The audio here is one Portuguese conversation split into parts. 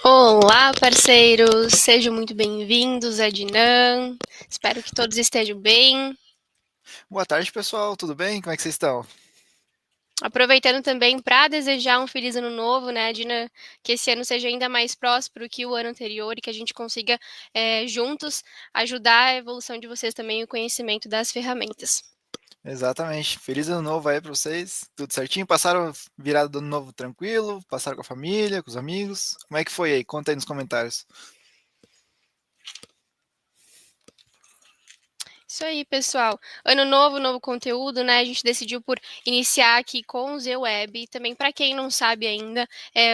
Olá, parceiros! Sejam muito bem-vindos a Dinan. Espero que todos estejam bem. Boa tarde, pessoal. Tudo bem? Como é que vocês estão? Aproveitando também para desejar um feliz ano novo, né, Dinan? Que esse ano seja ainda mais próspero que o ano anterior e que a gente consiga, juntos, ajudar a evolução de vocês também e o conhecimento das ferramentas. Exatamente. Feliz ano novo aí para vocês. Tudo certinho? Passaram virada do ano novo tranquilo? Passaram com a família, com os amigos? Como é que foi aí? Conta aí nos comentários. Isso aí, pessoal. Ano novo, novo conteúdo, né? A gente decidiu por iniciar aqui com o Z-Web. Também, para quem não sabe ainda,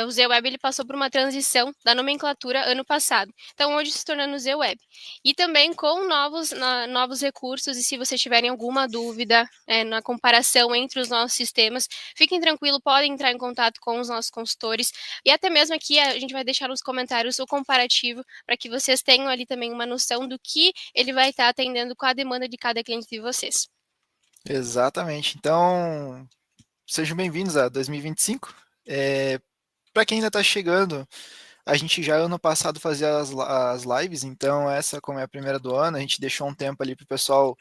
o Z-Web ele passou por uma transição da nomenclatura ano passado. Então, hoje se tornando Z-Web. E também com novos recursos. E se vocês tiverem alguma dúvida na comparação entre os nossos sistemas, fiquem tranquilos, podem entrar em contato com os nossos consultores. E até mesmo aqui a gente vai deixar nos comentários o comparativo para que vocês tenham ali também uma noção do que ele vai estar atendendo com a demanda de cada cliente de vocês. Exatamente. Então, sejam bem-vindos a 2025. Para quem ainda está chegando, a gente já ano passado fazia as lives, então essa, como é a primeira do ano, a gente deixou um tempo ali para o pessoal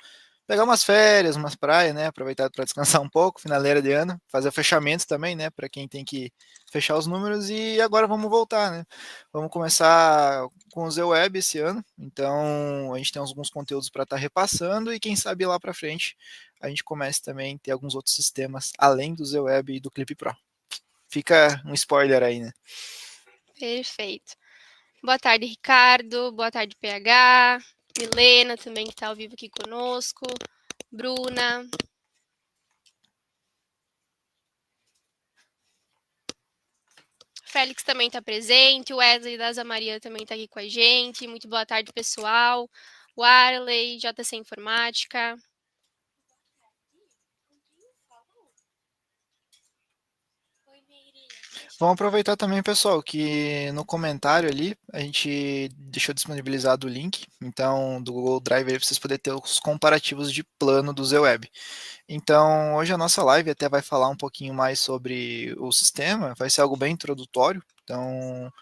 pegar umas férias, umas praias, né? Aproveitar para descansar um pouco, finaleira de ano, fazer o fechamento também, né? Para quem tem que fechar os números. E agora vamos voltar, né? Vamos começar com o Z-Web esse ano. Então a gente tem alguns conteúdos para estar repassando e quem sabe lá para frente a gente comece também a ter alguns outros sistemas além do Z-Web e do Clip Pro. Fica um spoiler aí, né? Perfeito. Boa tarde, Ricardo. Boa tarde, PH. Milena também que está ao vivo aqui conosco. Bruna. Félix também está presente. O Wesley da Asa Maria também está aqui com a gente. Muito boa tarde, pessoal. O Arley, JC Informática. Vamos aproveitar também, pessoal, que no comentário ali a gente deixou disponibilizado o link, então do Google Drive aí pra vocês poderem ter os comparativos de plano do Z-Web. Então, hoje a nossa live até vai falar um pouquinho mais sobre o sistema, vai ser algo bem introdutório. Então,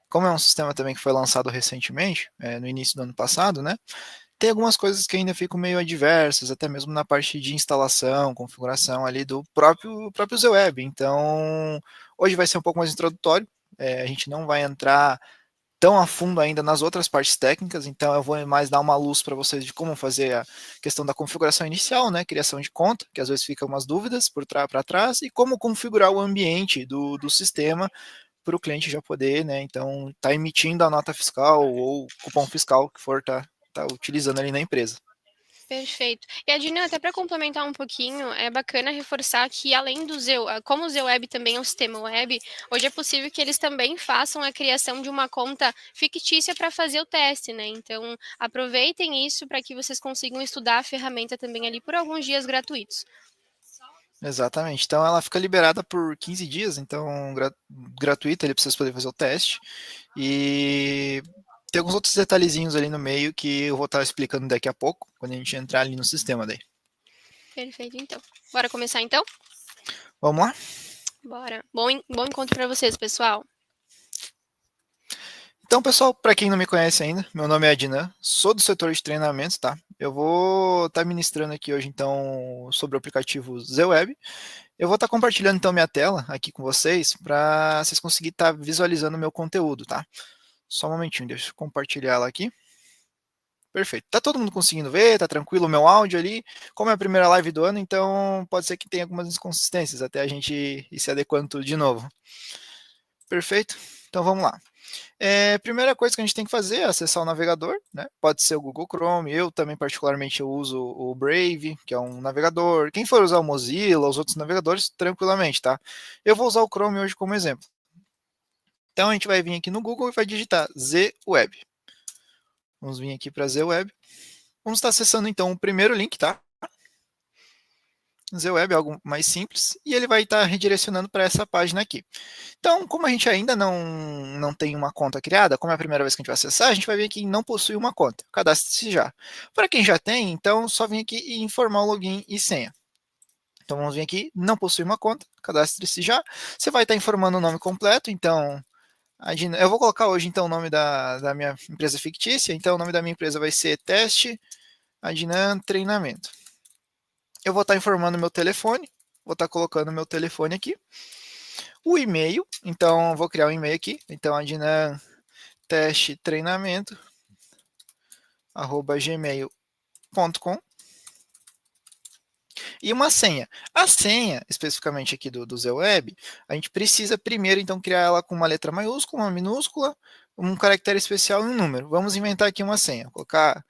como é um sistema também que foi lançado recentemente, no início do ano passado, né? Tem algumas coisas que ainda ficam meio adversas, até mesmo na parte de instalação, configuração ali do próprio Z-Web. Então, hoje vai ser um pouco mais introdutório. A gente não vai entrar tão a fundo ainda nas outras partes técnicas, então eu vou mais dar uma luz para vocês de como fazer a questão da configuração inicial, né, criação de conta, que às vezes fica umas dúvidas por trás para trás, e como configurar o ambiente do sistema para o cliente já poder, né, então tá emitindo a nota fiscal ou cupom fiscal que for tá utilizando ali na empresa. Perfeito. E Adina, até para complementar um pouquinho, é bacana reforçar que além do como o Z-Web também é um sistema web, hoje é possível que eles também façam a criação de uma conta fictícia para fazer o teste, né? Então, aproveitem isso para que vocês consigam estudar a ferramenta também ali por alguns dias gratuitos. Exatamente. Então ela fica liberada por 15 dias, então gratuita ali para vocês poderem fazer o teste. E tem alguns outros detalhezinhos ali no meio que eu vou estar explicando daqui a pouco, quando a gente entrar ali no sistema daí. Perfeito, então. Bora começar então? Vamos lá? Bora. Bom encontro para vocês, pessoal. Então, pessoal, para quem não me conhece ainda, meu nome é Adnan, sou do setor de treinamentos, tá? Eu vou estar ministrando aqui hoje, então, sobre o aplicativo Z-Web. Eu vou estar compartilhando, então, minha tela aqui com vocês, para vocês conseguirem estar visualizando o meu conteúdo, tá? Só um momentinho, deixa eu compartilhar ela aqui. Perfeito. Tá todo mundo conseguindo ver? Tá tranquilo o meu áudio ali? Como é a primeira live do ano, então pode ser que tenha algumas inconsistências até a gente ir se adequando tudo de novo. Perfeito? Então vamos lá. Primeira coisa que a gente tem que fazer é acessar o navegador, né? Pode ser o Google Chrome, eu também particularmente eu uso o Brave, que é um navegador. Quem for usar o Mozilla, os outros navegadores, tranquilamente, tá? Eu vou usar o Chrome hoje como exemplo. Então a gente vai vir aqui no Google e vai digitar Z-Web. Vamos vir aqui para Z-Web. Vamos estar acessando então o primeiro link, tá? Z-Web é algo mais simples e ele vai estar redirecionando para essa página aqui. Então, como a gente ainda não tem uma conta criada, como é a primeira vez que a gente vai acessar, a gente vai ver que não possui uma conta. Cadastre-se já. Para quem já tem, então só vir aqui e informar o login e senha. Então vamos vir aqui, não possui uma conta, cadastre-se já. Você vai estar informando o nome completo, então Eu vou colocar hoje, então, o nome da minha empresa fictícia. Então, o nome da minha empresa vai ser Teste Adnan Treinamento. Eu vou estar informando meu telefone, vou estar colocando meu telefone aqui. O e-mail, então, vou criar um e-mail aqui. Então, Adnan Teste Treinamento, @gmail.com. E uma senha. A senha, especificamente aqui do ZWeb, a gente precisa primeiro, então, criar ela com uma letra maiúscula, uma minúscula, um caractere especial e um número. Vamos inventar aqui uma senha. Colocar.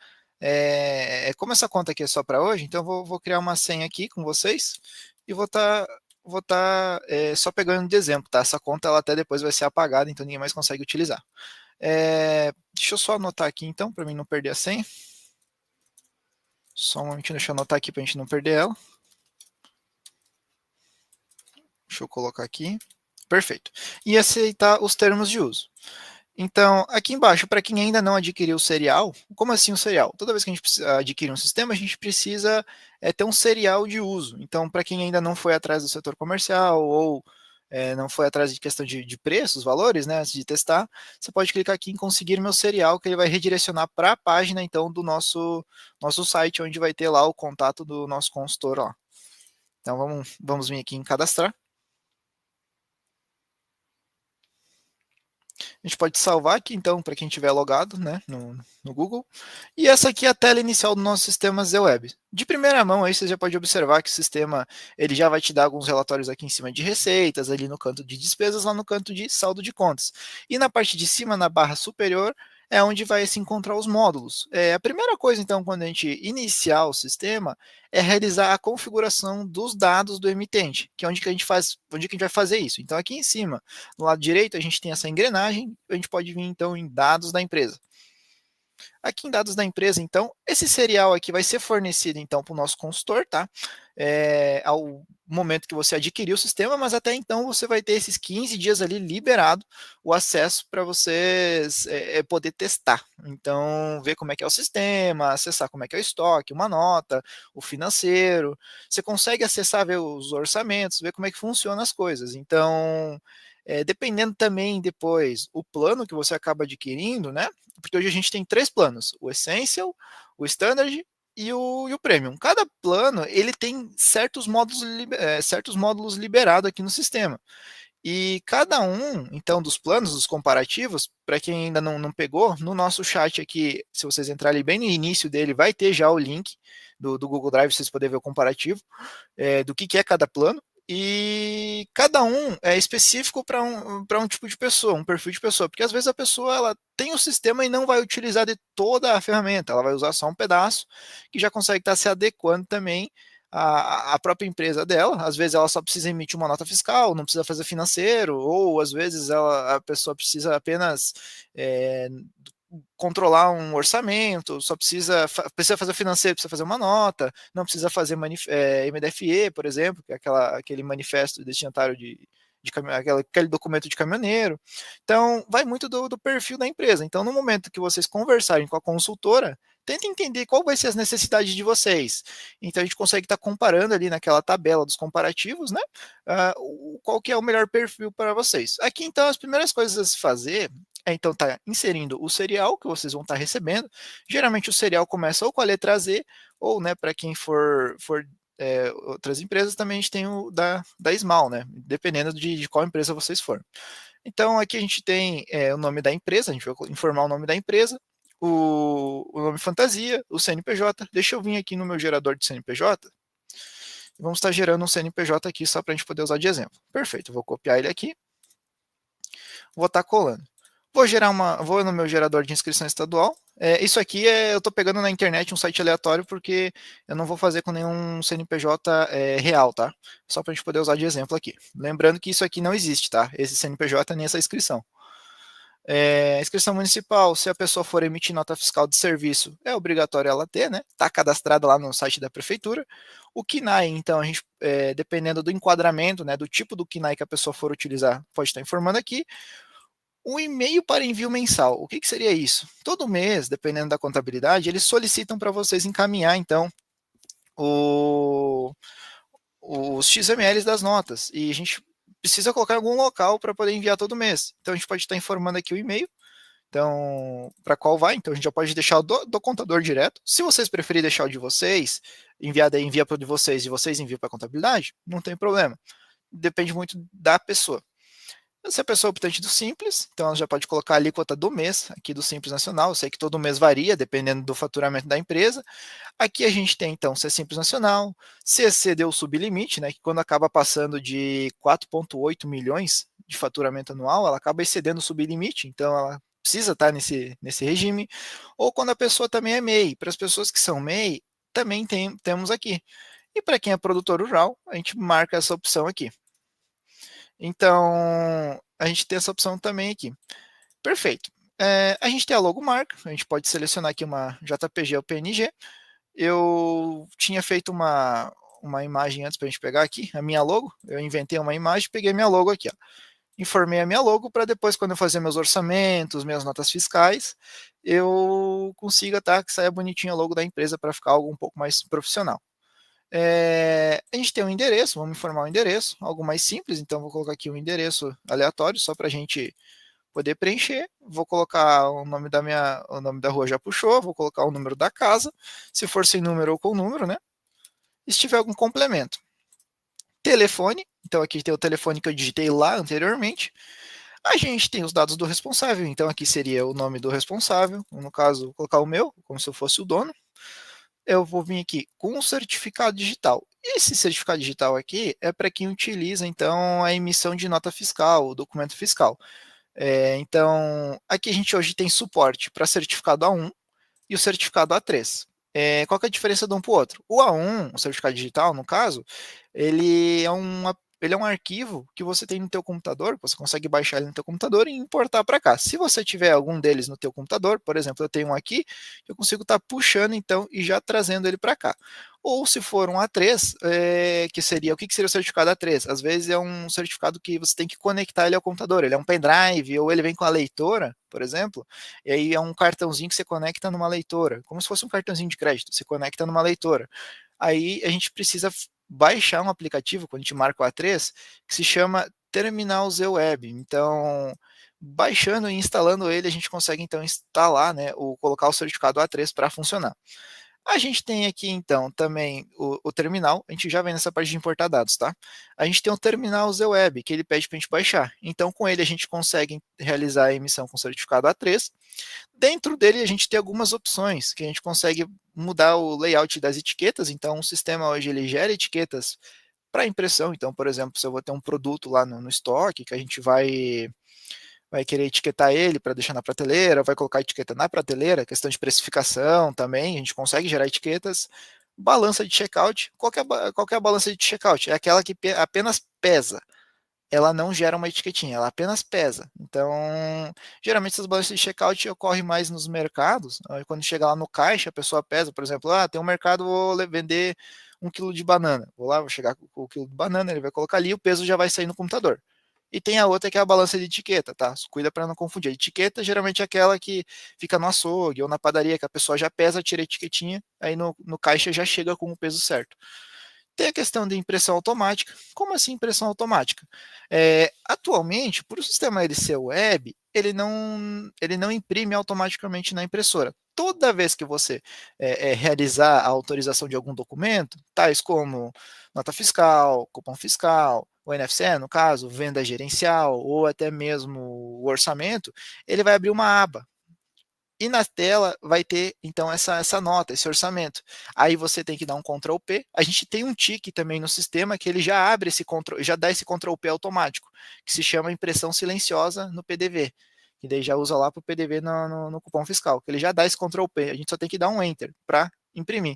Como essa conta aqui é só para hoje, então vou criar uma senha aqui com vocês e vou tá só pegando de exemplo, tá? Essa conta ela até depois vai ser apagada, então ninguém mais consegue utilizar. Deixa eu só anotar aqui então, para mim não perder a senha. Só um momentinho, deixa eu anotar aqui para a gente não perder ela. Deixa eu colocar aqui. Perfeito. E aceitar os termos de uso. Então, aqui embaixo, para quem ainda não adquiriu o serial, como assim o serial? Toda vez que a gente adquire um sistema, a gente precisa ter um serial de uso. Então, para quem ainda não foi atrás do setor comercial ou não foi atrás de questão de preços, valores, né, antes de testar, você pode clicar aqui em conseguir meu serial, que ele vai redirecionar para a página, então, do nosso site, onde vai ter lá o contato do nosso consultor. Ó. Então, vamos vir aqui em cadastrar. A gente pode salvar aqui, então, para quem tiver logado, né, no Google. E essa aqui é a tela inicial do nosso sistema ZWeb. De primeira mão, aí você já pode observar que o sistema ele já vai te dar alguns relatórios aqui em cima de receitas, ali no canto de despesas, lá no canto de saldo de contas. E na parte de cima, na barra superior, é onde vai se encontrar os módulos. A primeira coisa, então, quando a gente iniciar o sistema, é realizar a configuração dos dados do emitente, que é onde que a gente vai fazer isso. Então, aqui em cima, no lado direito, a gente tem essa engrenagem, a gente pode vir, então, em dados da empresa. Aqui em dados da empresa, então, esse serial aqui vai ser fornecido, então, para o nosso consultor, tá? Ao momento que você adquirir o sistema, mas até então você vai ter esses 15 dias ali liberado o acesso para vocês poder testar. Então, ver como é que é o sistema, acessar como é que é o estoque, uma nota, o financeiro. Você consegue acessar, ver os orçamentos, ver como é que funcionam as coisas. Então, dependendo também depois o plano que você acaba adquirindo, né? Porque hoje a gente tem 3 planos: o Essential, o Standard e o Premium. Cada plano ele tem certos módulos liberados aqui no sistema. E cada um, então, dos planos, dos comparativos, para quem ainda não pegou, no nosso chat aqui, se vocês entrarem bem no início dele, vai ter já o link do Google Drive, vocês poderem ver o comparativo do que é cada plano. E cada um é específico para um tipo de pessoa, um perfil de pessoa, porque às vezes a pessoa ela tem o sistema e não vai utilizar de toda a ferramenta, ela vai usar só um pedaço, que já consegue estar se adequando também à própria empresa dela. Às vezes ela só precisa emitir uma nota fiscal, não precisa fazer financeiro, ou às vezes a pessoa precisa apenas controlar um orçamento, só precisa fazer financeiro, precisa fazer uma nota, não precisa fazer MDFE, por exemplo, que é aquele manifesto destinatário aquele documento de caminhoneiro. Então, vai muito do perfil da empresa. Então, no momento que vocês conversarem com a consultora, tenta entender qual vai ser as necessidades de vocês. Então, a gente consegue estar comparando ali naquela tabela dos comparativos, né? Qual que é o melhor perfil para vocês. Aqui, então, as primeiras coisas a se fazer então tá inserindo o serial que vocês vão estar recebendo. Geralmente o serial começa ou com a letra Z, ou, né, para quem for outras empresas, também a gente tem o da Small, né? Dependendo de qual empresa vocês forem. Então aqui a gente tem o nome da empresa, a gente vai informar o nome da empresa, o nome fantasia, o CNPJ. Deixa eu vir aqui no meu gerador de CNPJ. Vamos estar gerando um CNPJ aqui só para a gente poder usar de exemplo. Perfeito, vou copiar ele aqui. Vou estar colando. Vou no meu gerador de inscrição estadual. Isso aqui eu estou pegando na internet um site aleatório porque eu não vou fazer com nenhum CNPJ real, tá? Só para a gente poder usar de exemplo aqui. Lembrando que isso aqui não existe, tá? Esse CNPJ nem essa inscrição. Inscrição municipal, se a pessoa for emitir nota fiscal de serviço, é obrigatório ela ter, né? Está cadastrada lá no site da prefeitura. O KNAI, então, a gente, dependendo do enquadramento, né, do tipo do KNAI que a pessoa for utilizar, pode estar informando aqui. Um e-mail para envio mensal. O que seria isso? Todo mês, dependendo da contabilidade, eles solicitam para vocês encaminhar, então, os XMLs das notas. E a gente precisa colocar em algum local para poder enviar todo mês. Então, a gente pode estar informando aqui o e-mail, então, para qual vai. Então, a gente já pode deixar do contador direto. Se vocês preferirem deixar o de vocês, envia para o de vocês e vocês enviam para a contabilidade, não tem problema. Depende muito da pessoa. Se a pessoa é optante do Simples, então ela já pode colocar a alíquota do mês aqui do Simples Nacional. Eu sei que todo mês varia, dependendo do faturamento da empresa. Aqui a gente tem, então, se é Simples Nacional, se excedeu o sublimite, né, que quando acaba passando de 4,8 milhões de faturamento anual, ela acaba excedendo o sublimite, então ela precisa estar nesse regime. Ou quando a pessoa também é MEI. Para as pessoas que são MEI, também temos aqui. E para quem é produtor rural, a gente marca essa opção aqui. Então, a gente tem essa opção também aqui. Perfeito. A gente tem a logomarca, a gente pode selecionar aqui uma JPG ou PNG. Eu tinha feito uma imagem antes para a gente pegar aqui, a minha logo. Eu inventei uma imagem, peguei a minha logo aqui. Ó. Informei a minha logo para depois, quando eu fazer meus orçamentos, minhas notas fiscais, eu consiga, tá, que saia bonitinho a logo da empresa para ficar algo um pouco mais profissional. A gente tem um endereço, vamos informar o endereço, algo mais simples, então vou colocar aqui um endereço aleatório, só para a gente poder preencher. Vou colocar o nome da rua já puxou, vou colocar o número da casa, se for sem número ou com número, né? E se tiver algum complemento. Telefone, então aqui tem o telefone que eu digitei lá anteriormente. A gente tem os dados do responsável, então aqui seria o nome do responsável, no caso, vou colocar o meu, como se eu fosse o dono. Eu vou vir aqui com o certificado digital. Esse certificado digital aqui é para quem utiliza, então, a emissão de nota fiscal, o documento fiscal. Então, aqui a gente hoje tem suporte para certificado A1 e o certificado A3. Qual que é a diferença de um para o outro? O A1, o certificado digital, no caso, ele é um arquivo que você tem no teu computador, você consegue baixar ele no teu computador e importar para cá. Se você tiver algum deles no teu computador, por exemplo, eu tenho um aqui, eu consigo estar puxando então e já trazendo ele para cá. Ou se for um A3, que seria, o que seria o certificado A3? Às vezes é um certificado que você tem que conectar ele ao computador, ele é um pendrive, ou ele vem com a leitora, por exemplo, e aí é um cartãozinho que você conecta numa leitora, como se fosse um cartãozinho de crédito, você conecta numa leitora. Aí a gente precisa baixar um aplicativo, quando a gente marca o A3, que se chama Terminal Z Web. Então, baixando e instalando ele, a gente consegue então instalar, né, colocar o certificado A3 para funcionar. A gente tem aqui, então, também o terminal, a gente já vem nessa parte de importar dados, tá? A gente tem o terminal Z-Web, que ele pede para a gente baixar. Então, com ele, a gente consegue realizar a emissão com certificado A3. Dentro dele, a gente tem algumas opções, que a gente consegue mudar o layout das etiquetas. Então, o sistema hoje, ele gera etiquetas para impressão. Então, por exemplo, se eu vou ter um produto lá no estoque, que a gente vai querer etiquetar ele para deixar na prateleira, vai colocar etiqueta na prateleira, questão de precificação também, a gente consegue gerar etiquetas. Balança de checkout, qual que é a balança de checkout? É aquela que apenas pesa, ela não gera uma etiquetinha, ela apenas pesa. Então, geralmente essas balanças de checkout ocorrem mais nos mercados, quando chega lá no caixa, a pessoa pesa, por exemplo, tem um mercado, vou vender 1 quilo de banana, vou lá, vou chegar com o quilo de banana, ele vai colocar ali, o peso já vai sair no computador. E tem a outra que é a balança de etiqueta, tá? Cuida para não confundir. A etiqueta geralmente é aquela que fica no açougue ou na padaria, que a pessoa já pesa, tira a etiquetinha, aí no caixa já chega com o peso certo. Tem a questão de impressão automática. Como assim impressão automática? Atualmente, por o sistema ele ser web, ele não imprime automaticamente na impressora. Toda vez que você realizar a autorização de algum documento, tais como nota fiscal, cupom fiscal, o NFC, no caso, venda gerencial, ou até mesmo o orçamento, ele vai abrir uma aba. E na tela vai ter, então, essa nota, esse orçamento. Aí você tem que dar um Ctrl P. A gente tem um tique também no sistema que ele já abre já dá esse Ctrl P automático, que se chama impressão silenciosa no PDV. Que daí já usa lá para o PDV no cupom fiscal, que ele já dá esse Ctrl P. A gente só tem que dar um Enter para imprimir.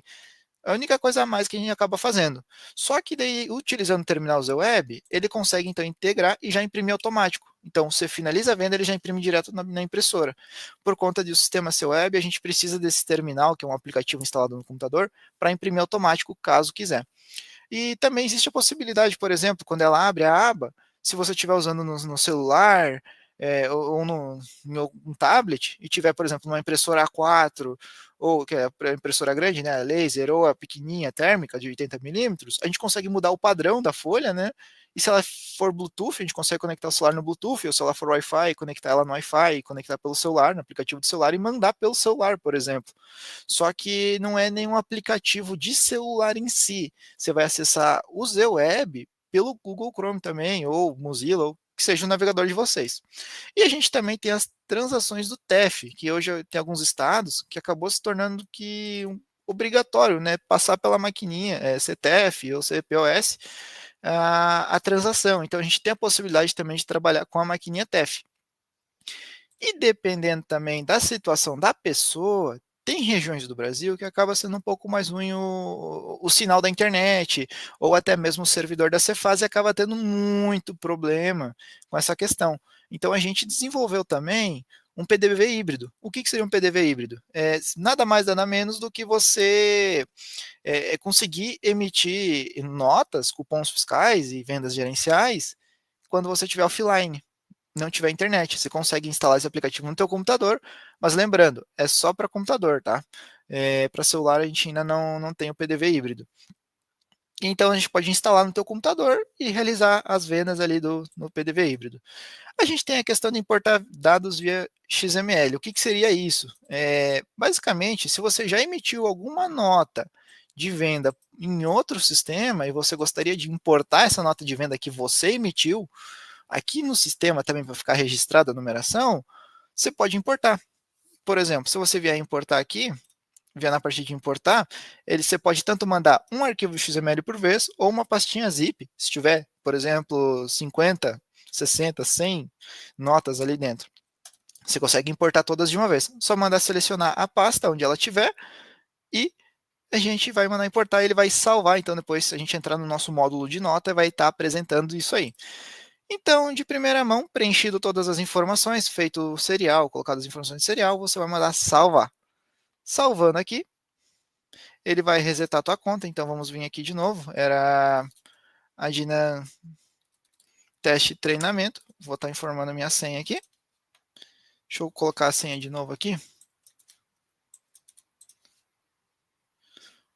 A única coisa a mais que a gente acaba fazendo. Só que daí, utilizando o terminal Z-Web, ele consegue então integrar e já imprimir automático. Então, você finaliza a venda, ele já imprime direto na impressora. Por conta do sistema C-Web, a gente precisa desse terminal, que é um aplicativo instalado no computador, para imprimir automático, caso quiser. E também existe a possibilidade, por exemplo, quando ela abre a aba, se você estiver usando no celular, ou em um tablet, e tiver, por exemplo, uma impressora A4, ou que é a impressora grande, né, laser, ou a pequenininha térmica de 80 milímetros, a gente consegue mudar o padrão da folha, né, E se ela for Bluetooth, a gente consegue conectar o celular no Bluetooth, ou se ela for Wi-Fi, conectar ela no Wi-Fi, conectar pelo celular, no aplicativo do celular e mandar pelo celular, por exemplo. Só que não é nenhum aplicativo de celular em si. Você vai acessar o Z-Web pelo Google Chrome também, ou Mozilla, ou que seja o navegador de vocês. E a gente também tem as transações do TEF, que hoje tem alguns estados que acabou se tornando que obrigatório, né, passar pela maquininha, CTF ou CPOS, a transação. Então a gente tem a possibilidade também de trabalhar com a maquininha TEF. E dependendo também da situação da pessoa, tem regiões do Brasil que acaba sendo um pouco mais ruim o sinal da internet, ou até mesmo o servidor da Cefaz acaba tendo muito problema com essa questão. Então a gente desenvolveu também um PDV híbrido. O que seria um PDV híbrido? É nada mais, nada menos do que você conseguir emitir notas, cupons fiscais e vendas gerenciais quando você estiver offline, não tiver internet. Você consegue instalar esse aplicativo no teu computador, mas lembrando, é só para computador, tá? Para celular a gente ainda não tem o PDV híbrido. Então a gente pode instalar no teu computador e realizar as vendas ali no PDV híbrido. A gente tem a questão de importar dados via XML. O que seria isso? Basicamente, se você já emitiu alguma nota de venda em outro sistema e você gostaria de importar essa nota de venda que você emitiu, aqui no sistema também para ficar registrada a numeração, você pode importar. Por exemplo, se você vier importar aqui, vier na parte de importar, você pode tanto mandar um arquivo XML por vez ou uma pastinha zip, se tiver, por exemplo, 50, 60, 100 notas ali dentro. Você consegue importar todas de uma vez. Só mandar selecionar a pasta onde ela tiver e a gente vai mandar importar, ele vai salvar. Então, depois, se a gente entrar no nosso módulo de nota, vai estar apresentando isso aí. Então, de primeira mão, preenchido todas as informações, feito o serial, colocado as informações de serial, você vai mandar salvar. Salvando aqui, ele vai resetar a tua conta. Então, vamos vir aqui de novo. Era a Dina teste treinamento. Vou estar informando a minha senha aqui. Deixa eu colocar a senha de novo aqui.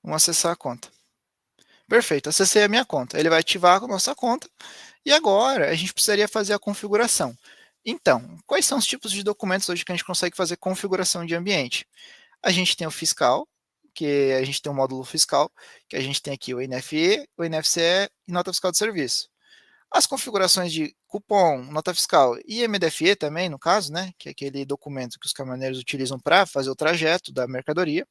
Vamos acessar a conta. Perfeito, acessei a minha conta. Ele vai ativar a nossa conta. E agora, a gente precisaria fazer a configuração. Então, quais são os tipos de documentos hoje que a gente consegue fazer configuração de ambiente? A gente tem o fiscal, que a gente tem o módulo fiscal, que a gente tem aqui o NFE, o NFCE e nota fiscal de serviço. As configurações de cupom, nota fiscal e MDFE também, no caso, né, que é aquele documento que os caminhoneiros utilizam para fazer o trajeto da mercadoria.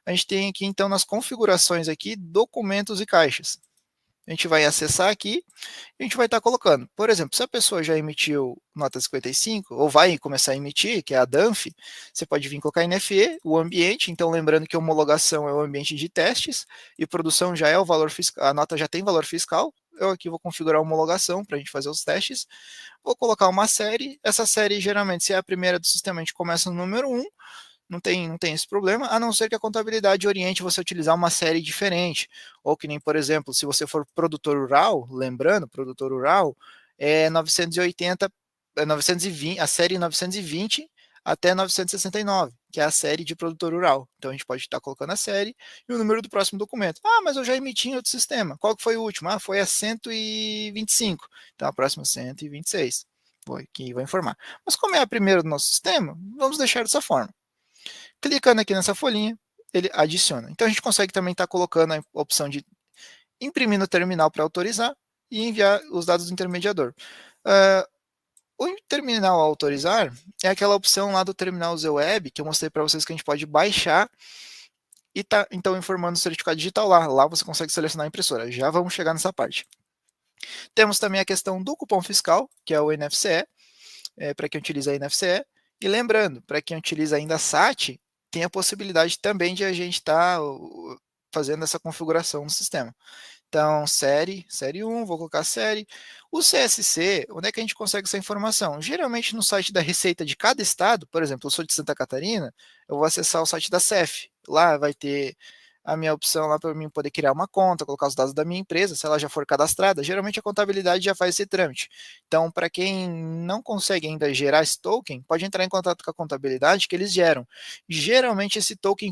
A gente tem aqui, então, nas configurações aqui, documentos e caixas. A gente vai acessar aqui e a gente vai estar colocando. Por exemplo, se a pessoa já emitiu nota 55, ou vai começar a emitir, que é a DANF, você pode vir colocar NFE, o ambiente. Então, lembrando que homologação é o ambiente de testes e produção já é o valor fiscal, a nota já tem valor fiscal. Eu aqui vou configurar a homologação para a gente fazer os testes. Vou colocar uma série. Essa série, geralmente, se é a primeira do sistema, a gente começa no número 1. Não tem esse problema, a não ser que a contabilidade oriente você a utilizar uma série diferente. Ou que nem, por exemplo, se você for produtor rural, lembrando, produtor rural, 980, 920, a série 920 até 969, que é a série de produtor rural. Então a gente pode estar colocando a série e o número do próximo documento. Ah, mas eu já emiti em outro sistema. Qual que foi o último? Ah, foi a 125. Então a próxima é 126. Vou aqui vou informar. Mas como é a primeira do nosso sistema, vamos deixar dessa forma. Clicando aqui nessa folhinha, ele adiciona. Então a gente consegue também estar colocando a opção de imprimir no terminal para autorizar e enviar os dados do intermediador. O terminal autorizar é aquela opção lá do terminal Z-Web que eu mostrei para vocês que a gente pode baixar e tá então informando o certificado digital lá. Lá você consegue selecionar a impressora. Já vamos chegar nessa parte. Temos também a questão do cupom fiscal, que é o NFCE, para quem utiliza a NFCE. E lembrando, para quem utiliza ainda SAT, tem a possibilidade também de a gente estar fazendo essa configuração no sistema. Então, série 1, vou colocar série. O CSC, onde é que a gente consegue essa informação? Geralmente no site da Receita de cada estado, por exemplo, eu sou de Santa Catarina, eu vou acessar o site da CEF. Lá vai ter a minha opção lá para mim poder criar uma conta, colocar os dados da minha empresa, se ela já for cadastrada, geralmente a contabilidade já faz esse trâmite. Então, para quem não consegue ainda gerar esse token, pode entrar em contato com a contabilidade que eles geram. Geralmente esse token,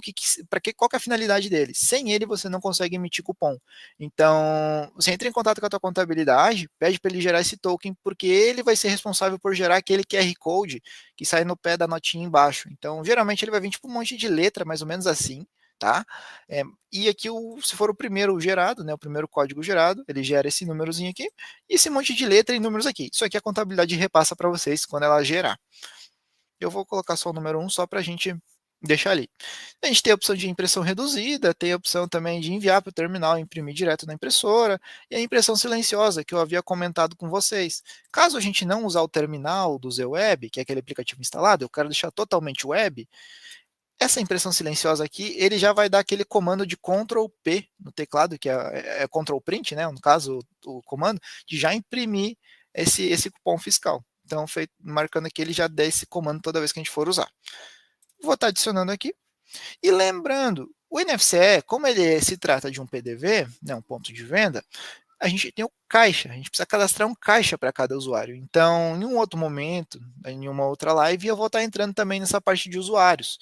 qual que é a finalidade dele? Sem ele você não consegue emitir cupom. Então, você entra em contato com a tua contabilidade, pede para ele gerar esse token, porque ele vai ser responsável por gerar aquele QR Code que sai no pé da notinha embaixo. Então, geralmente ele vai vir tipo um monte de letra, mais ou menos assim, tá? E aqui, se for o primeiro gerado, né, o primeiro código gerado, ele gera esse númerozinho aqui, e esse monte de letra e números aqui. Isso aqui a contabilidade repassa para vocês quando ela gerar. Eu vou colocar só o número 1 só para a gente deixar ali. A gente tem a opção de impressão reduzida, tem a opção também de enviar para o terminal e imprimir direto na impressora, e a impressão silenciosa, que eu havia comentado com vocês. Caso a gente não usar o terminal do ZWeb, que é aquele aplicativo instalado, eu quero deixar totalmente web, essa impressão silenciosa aqui, ele já vai dar aquele comando de Ctrl P no teclado, que é Ctrl Print, né? No caso, o comando, de já imprimir esse cupom fiscal. Então, marcando aqui, ele já dá esse comando toda vez que a gente for usar. Vou estar adicionando aqui. E lembrando, o NFCE, como ele se trata de um PDV, né, um ponto de venda, a gente tem o caixa, a gente precisa cadastrar um caixa para cada usuário. Então, em um outro momento, em uma outra live, eu vou estar entrando também nessa parte de usuários.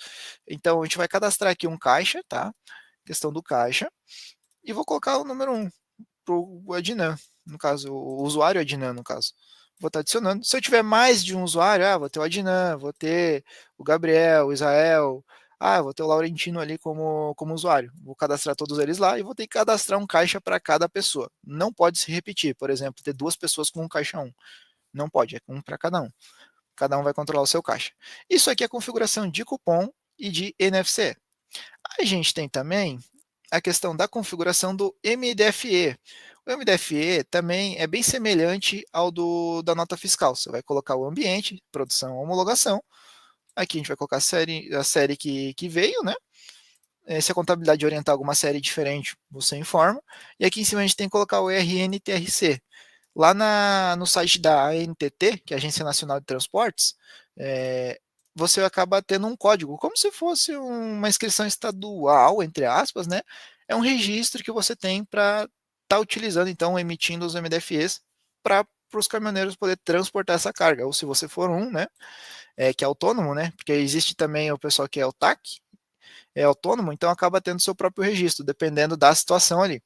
Então, a gente vai cadastrar aqui um caixa, tá? Questão do caixa. E vou colocar o número 1 para o Adnan, no caso, o usuário Adnan, no caso. Vou estar adicionando. Se eu tiver mais de um usuário, vou ter o Adnan, vou ter o Gabriel, o Israel, vou ter o Laurentino ali como usuário. Vou cadastrar todos eles lá e vou ter que cadastrar um caixa para cada pessoa. Não pode se repetir, por exemplo, ter duas pessoas com um caixa 1. Não pode, é um para cada um. Cada um vai controlar o seu caixa. Isso aqui é a configuração de cupom e de NFC. A gente tem também a questão da configuração do MDFE. O MDFE também é bem semelhante ao da nota fiscal. Você vai colocar o ambiente, produção, homologação. Aqui a gente vai colocar a série que veio, né? Se a contabilidade orientar alguma série diferente, você informa. E aqui em cima a gente tem que colocar o RNTRC. Lá no site da ANTT, que é a Agência Nacional de Transportes, você acaba tendo um código, como se fosse uma inscrição estadual, entre aspas, né? É um registro que você tem para estar utilizando, então, emitindo os MDFEs para os caminhoneiros poder transportar essa carga. Ou se você for né? Que é autônomo, né? Porque existe também o pessoal que é o TAC, é autônomo, então acaba tendo seu próprio registro, dependendo da situação ali.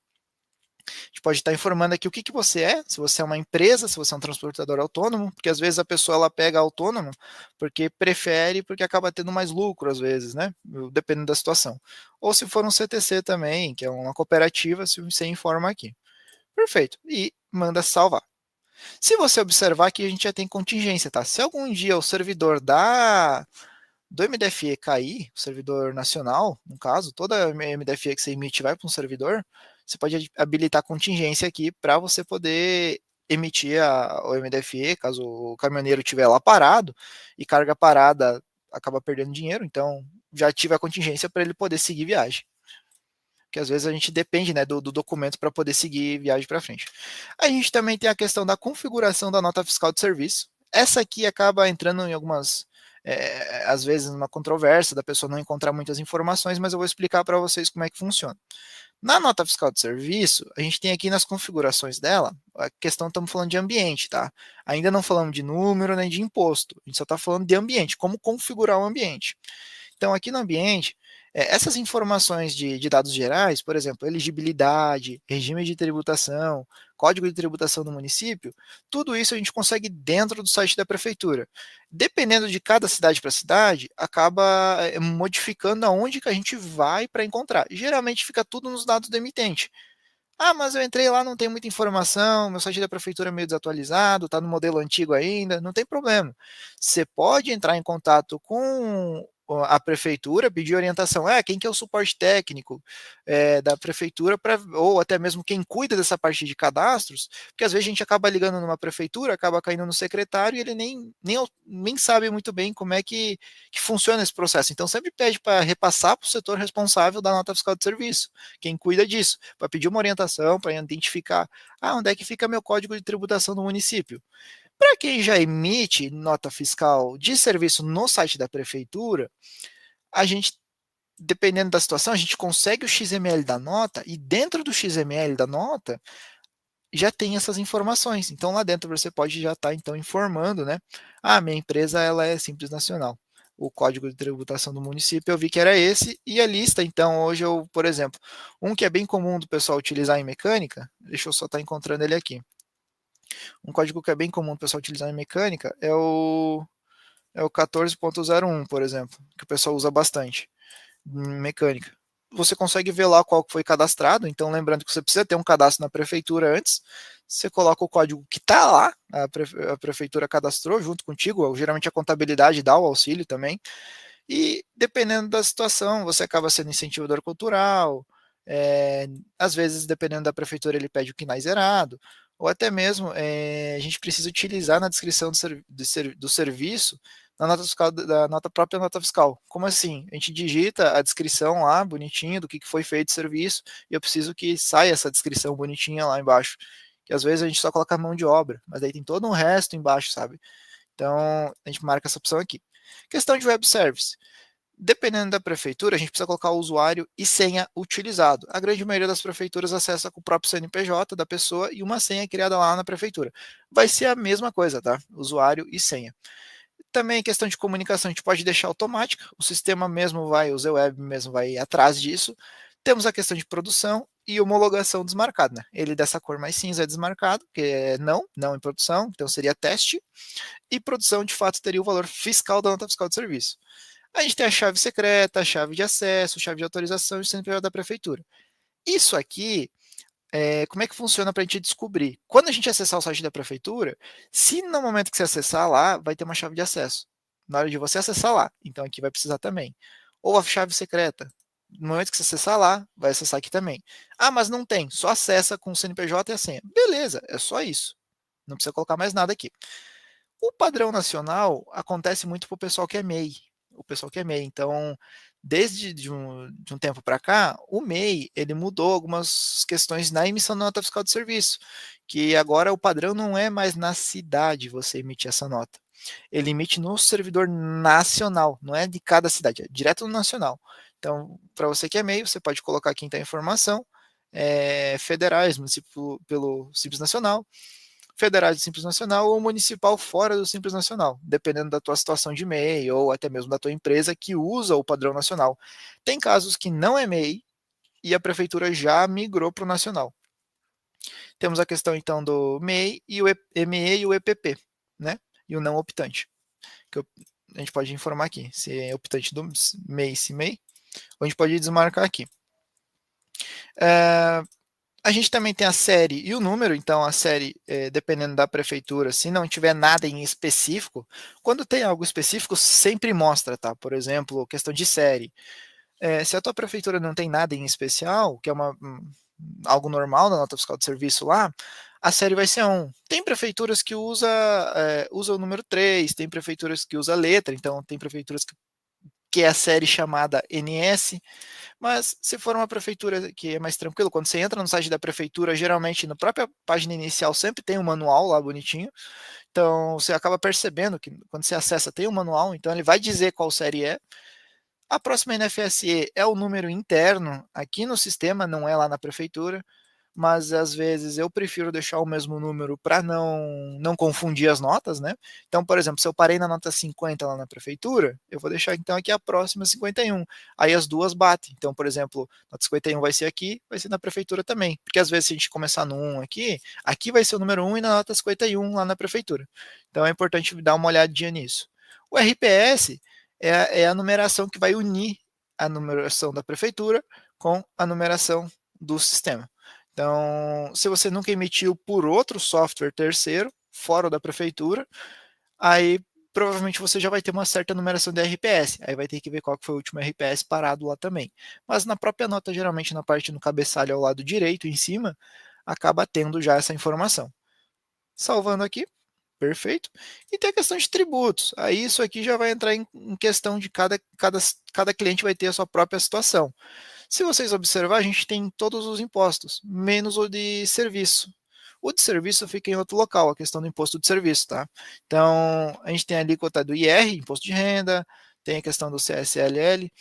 A gente pode estar informando aqui o que você é, se você é uma empresa, se você é um transportador autônomo, porque às vezes a pessoa ela pega autônomo porque prefere, porque acaba tendo mais lucro às vezes, né? Dependendo da situação. Ou se for um CTC também, que é uma cooperativa, se você informa aqui. Perfeito. E manda salvar. Se você observar aqui, a gente já tem contingência, tá? Se algum dia o servidor do MDFE cair, o servidor nacional, no caso, toda MDFE que você emite vai para um servidor, você pode habilitar contingência aqui para você poder emitir o MDFE, caso o caminhoneiro estiver lá parado, e carga parada acaba perdendo dinheiro, então já ativa a contingência para ele poder seguir viagem. Porque às vezes a gente depende, né, do documento para poder seguir viagem para frente. A gente também tem a questão da configuração da nota fiscal de serviço. Essa aqui acaba entrando em algumas às vezes numa controvérsia da pessoa não encontrar muitas informações, mas eu vou explicar para vocês como é que funciona. Na nota fiscal de serviço, a gente tem aqui nas configurações dela, a questão, estamos falando de ambiente, tá? Ainda não falamos de número nem de imposto, a gente só está falando de ambiente, como configurar o ambiente. Então, aqui no ambiente, essas informações de dados gerais, por exemplo, elegibilidade, regime de tributação, código de tributação do município, tudo isso a gente consegue dentro do site da prefeitura. Dependendo de cada cidade para cidade, acaba modificando aonde que a gente vai para encontrar. Geralmente fica tudo nos dados do emitente. Mas eu entrei lá, não tem muita informação, meu site da prefeitura é meio desatualizado, está no modelo antigo ainda, não tem problema. Você pode entrar em contato com a prefeitura, pedir orientação, quem que é o suporte técnico da prefeitura, ou até mesmo quem cuida dessa parte de cadastros, porque às vezes a gente acaba ligando numa prefeitura, acaba caindo no secretário e ele nem sabe muito bem como é que funciona esse processo. Então sempre pede para repassar para o setor responsável da nota fiscal de serviço, quem cuida disso, para pedir uma orientação, para identificar onde é que fica meu código de tributação do município. Para quem já emite nota fiscal de serviço no site da prefeitura, a gente dependendo da situação, a gente consegue o XML da nota e dentro do XML da nota já tem essas informações. Então lá dentro você pode já estar então informando, né? Ah, minha empresa ela é Simples Nacional. O código de tributação do município eu vi que era esse e a lista. Então hoje eu, por exemplo, um que é bem comum do pessoal utilizar em mecânica, deixa eu só estar encontrando ele aqui. Um código que é bem comum do pessoal utilizar em mecânica é o 14.01, por exemplo, que o pessoal usa bastante mecânica. Você consegue ver lá qual foi cadastrado, então lembrando que você precisa ter um cadastro na prefeitura antes, você coloca o código que está lá, a prefeitura cadastrou junto contigo, geralmente a contabilidade dá o auxílio também, e dependendo da situação, você acaba sendo incentivador cultural, às vezes, dependendo da prefeitura, ele pede o KNAI zerado, ou até mesmo a gente precisa utilizar na descrição do serviço na nota fiscal, da nota própria nota fiscal. Como assim? A gente digita a descrição lá, bonitinho, do que foi feito o serviço, e eu preciso que saia essa descrição bonitinha lá embaixo. Que às vezes a gente só coloca a mão de obra, mas aí tem todo um resto embaixo, sabe? Então, a gente marca essa opção aqui. Questão de web service. Dependendo da prefeitura, a gente precisa colocar o usuário e senha utilizado. A grande maioria das prefeituras acessa com o próprio CNPJ da pessoa e uma senha criada lá na prefeitura. Vai ser a mesma coisa, tá? Usuário e senha. Também questão de comunicação, a gente pode deixar automática, o sistema mesmo vai, o ZWeb mesmo vai atrás disso. Temos a questão de produção e homologação desmarcada, né? Ele dessa cor mais cinza é desmarcado, que é não em produção, então seria teste. E produção, de fato, teria o valor fiscal da nota fiscal de serviço. A gente tem a chave secreta, a chave de acesso, chave de autorização e o CNPJ da prefeitura. Isso aqui, como é que funciona para a gente descobrir? Quando a gente acessar o site da prefeitura, se no momento que você acessar lá, vai ter uma chave de acesso. Na hora de você acessar lá, então aqui vai precisar também. Ou a chave secreta. No momento que você acessar lá, vai acessar aqui também. Ah, mas não tem, só acessa com o CNPJ e a senha. Beleza, é só isso. Não precisa colocar mais nada aqui. O padrão nacional acontece muito para o pessoal que é MEI. O pessoal que é MEI. Então, desde de um tempo para cá, o MEI ele mudou algumas questões na emissão da nota fiscal de serviço, que agora o padrão não é mais na cidade você emitir essa nota. Ele emite no servidor nacional, não é de cada cidade, é direto no nacional. Então, para você que é MEI, você pode colocar aqui então a informação, federais, município pelo Simples Nacional, federais do Simples Nacional ou municipal fora do Simples Nacional, dependendo da tua situação de MEI ou até mesmo da tua empresa que usa o padrão nacional. Tem casos que não é MEI e a prefeitura já migrou para o nacional. Temos a questão então do MEI e o ME e o EPP, né? E o não optante, que a gente pode informar aqui, se é optante do MEI, se MEI, ou a gente pode desmarcar aqui. A gente também tem a série e o número, então a série, dependendo da prefeitura, se não tiver nada em específico, quando tem algo específico, sempre mostra, tá? Por exemplo, questão de série. Se a tua prefeitura não tem nada em especial, que é algo normal na nota fiscal de serviço lá, a série vai ser 1. Tem prefeituras que usa o número 3, tem prefeituras que usa letra, então tem prefeituras que é a série chamada NS, mas se for uma prefeitura que é mais tranquilo, quando você entra no site da prefeitura, geralmente na própria página inicial sempre tem um manual lá bonitinho. Então você acaba percebendo que quando você acessa tem um manual, então ele vai dizer qual série é. A próxima NFSE é o número interno aqui no sistema, não é lá na prefeitura, mas às vezes eu prefiro deixar o mesmo número para não confundir as notas, né? Então, por exemplo, se eu parei na nota 50 lá na prefeitura, eu vou deixar então aqui a próxima 51. Aí as duas batem. Então, por exemplo, nota 51 vai ser aqui, vai ser na prefeitura também. Porque às vezes se a gente começar no 1 aqui vai ser o número 1 e na nota 51 lá na prefeitura. Então é importante dar uma olhadinha nisso. O RPS é a numeração que vai unir a numeração da prefeitura com a numeração do sistema. Então, se você nunca emitiu por outro software terceiro, fora da prefeitura, aí provavelmente você já vai ter uma certa numeração de RPS. Aí vai ter que ver qual que foi o último RPS parado lá também. Mas na própria nota, geralmente na parte no cabeçalho ao lado direito, em cima, acaba tendo já essa informação. Salvando aqui. Perfeito. E tem a questão de tributos. Aí isso aqui já vai entrar em questão de cada cliente vai ter a sua própria situação. Se vocês observar, a gente tem todos os impostos, menos o de serviço. O de serviço fica em outro local, a questão do imposto de serviço, tá? Então, a gente tem a alíquota do IR, imposto de renda, tem a questão do CSLL,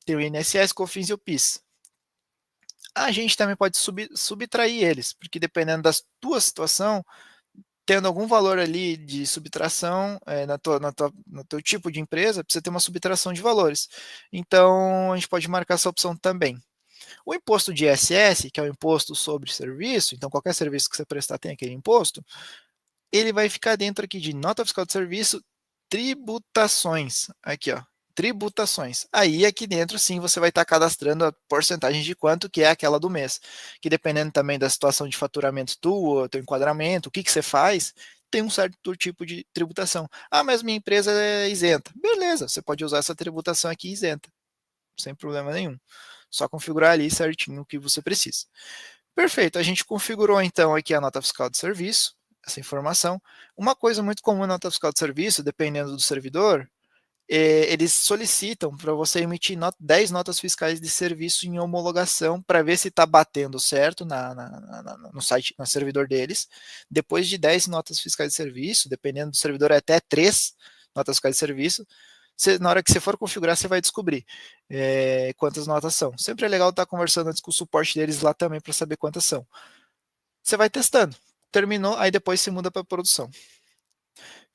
tem o INSS, COFINS e o PIS. A gente também pode subtrair eles, porque dependendo da tua situação, tendo algum valor ali de subtração no teu tipo de empresa, precisa ter uma subtração de valores. Então, a gente pode marcar essa opção também. O imposto de ISS, que é o imposto sobre serviço, então qualquer serviço que você prestar tem aquele imposto, ele vai ficar dentro aqui de nota fiscal de serviço, tributações. Aqui, ó, tributações. Aí aqui dentro sim você vai estar cadastrando a porcentagem de quanto que é aquela do mês, que dependendo também da situação de faturamento tua, teu enquadramento, o que que você faz, tem um certo tipo de tributação. Ah, mas minha empresa é isenta. Beleza, você pode usar essa tributação aqui isenta, sem problema nenhum. Só configurar ali certinho o que você precisa. Perfeito, a gente configurou então aqui a nota fiscal de serviço, essa informação. Uma coisa muito comum na nota fiscal de serviço, dependendo do servidor, eles solicitam para você emitir 10 notas fiscais de serviço em homologação para ver se está batendo certo no site, no servidor deles. Depois de 10 notas fiscais de serviço, dependendo do servidor, é até 3 notas fiscais de serviço. Na hora que você for configurar, você vai descobrir quantas notas são. Sempre é legal estar conversando antes com o suporte deles lá também para saber quantas são. Você vai testando. Terminou, aí depois você muda para produção.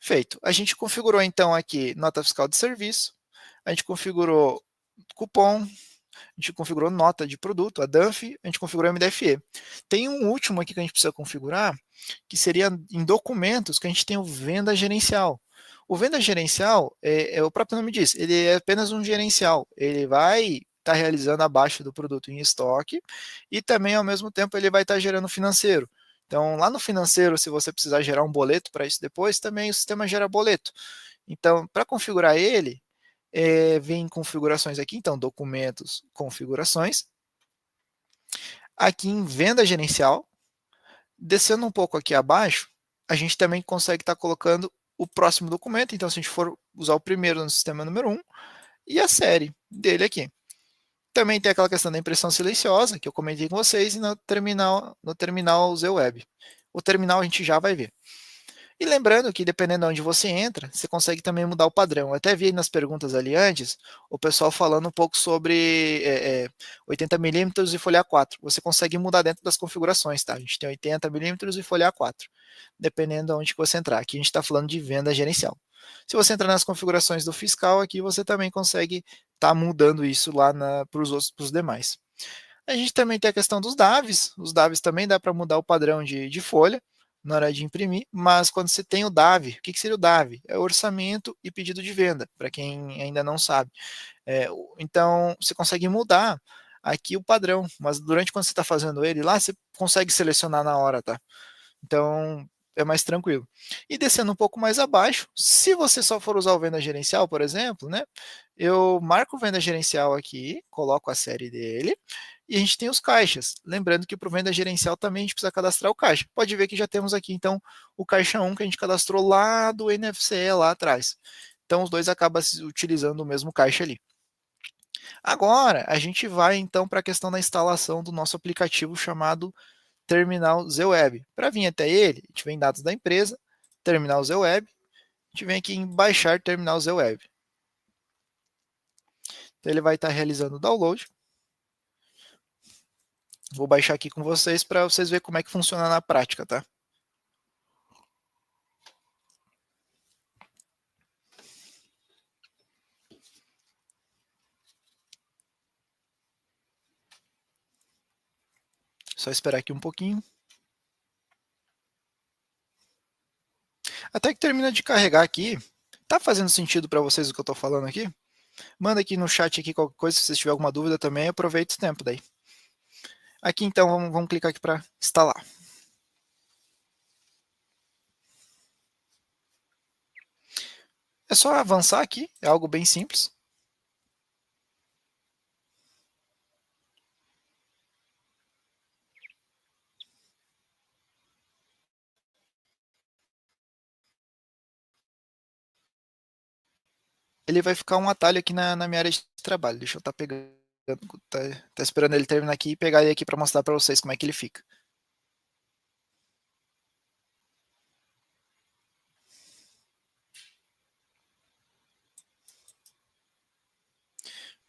Feito. A gente configurou então aqui nota fiscal de serviço, a gente configurou cupom, a gente configurou nota de produto, a DANF, a gente configurou MDFE. Tem um último aqui que a gente precisa configurar, que seria em documentos que a gente tem o venda gerencial. O venda gerencial, o próprio nome diz, ele é apenas um gerencial. Ele vai estar realizando a baixa do produto em estoque e também, ao mesmo tempo, ele vai estar gerando financeiro. Então, lá no financeiro, se você precisar gerar um boleto para isso depois, também o sistema gera boleto. Então, para configurar ele, vem configurações aqui, então, documentos, configurações. Aqui em venda gerencial, descendo um pouco aqui abaixo, a gente também consegue estar colocando o próximo documento. Então, se a gente for usar o primeiro no sistema número 1 e a série dele aqui. Também tem aquela questão da impressão silenciosa, que eu comentei com vocês, e no terminal ZWeb. O terminal a gente já vai ver. E lembrando que dependendo de onde você entra, você consegue também mudar o padrão. Eu até vi nas perguntas ali antes, o pessoal falando um pouco sobre 80mm e folha A4. Você consegue mudar dentro das configurações, tá? A gente tem 80mm e folha A4, dependendo de onde você entrar. Aqui a gente está falando de venda gerencial. Se você entrar nas configurações do fiscal, aqui você também consegue estar mudando isso lá para os demais. A gente também tem a questão dos DAVs. Os DAVs também dá para mudar o padrão de folha na hora de imprimir, mas quando você tem o DAV, o que seria o DAV? É orçamento e pedido de venda, para quem ainda não sabe. Então, você consegue mudar aqui o padrão, mas durante quando você está fazendo ele lá, você consegue selecionar na hora, tá? Então, é mais tranquilo. E descendo um pouco mais abaixo, se você só for usar o venda gerencial, por exemplo, né? Eu marco o venda gerencial aqui, coloco a série dele, e a gente tem os caixas. Lembrando que para o venda gerencial também a gente precisa cadastrar o caixa. Pode ver que já temos aqui, então, o caixa 1 que a gente cadastrou lá do NFCE lá atrás. Então, os dois acabam utilizando o mesmo caixa ali. Agora, a gente vai, então, para a questão da instalação do nosso aplicativo chamado Terminal ZWeb. Para vir até ele, a gente vem em dados da empresa, Terminal ZWeb, a gente vem aqui em baixar Terminal ZWeb. Então ele vai estar realizando o download. Vou baixar aqui com vocês para vocês verem como é que funciona na prática, tá? Só esperar aqui um pouquinho. Até que termina de carregar aqui. Tá fazendo sentido para vocês o que eu estou falando aqui? Manda aqui no chat aqui qualquer coisa, se vocês tiverem alguma dúvida também, aproveita o tempo daí. Aqui então, vamos clicar aqui para instalar. É só avançar aqui, é algo bem simples. Ele vai ficar um atalho aqui na minha área de trabalho. Deixa eu estar pegando, tá esperando ele terminar aqui e pegar ele aqui para mostrar para vocês como é que ele fica.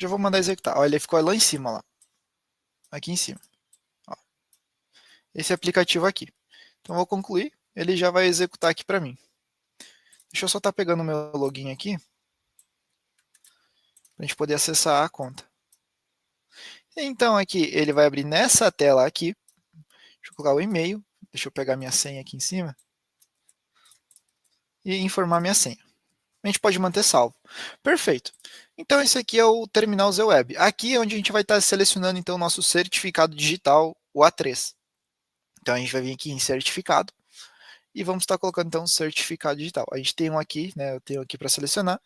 Já vou mandar executar. Olha, ele ficou lá em cima, lá. Aqui em cima. Ó. Esse aplicativo aqui. Então, vou concluir. Ele já vai executar aqui para mim. Deixa eu só estar pegando o meu login aqui. Para a gente poder acessar a conta. Então, aqui, ele vai abrir nessa tela aqui. Deixa eu colocar o e-mail. Deixa eu pegar minha senha aqui em cima. E informar minha senha. A gente pode manter salvo. Perfeito. Então, esse aqui é o terminal ZWeb. Aqui é onde a gente vai estar selecionando então o nosso certificado digital, o A3. Então, a gente vai vir aqui em certificado e vamos estar colocando então certificado digital. A gente tem um aqui, né? Eu tenho aqui para selecionar.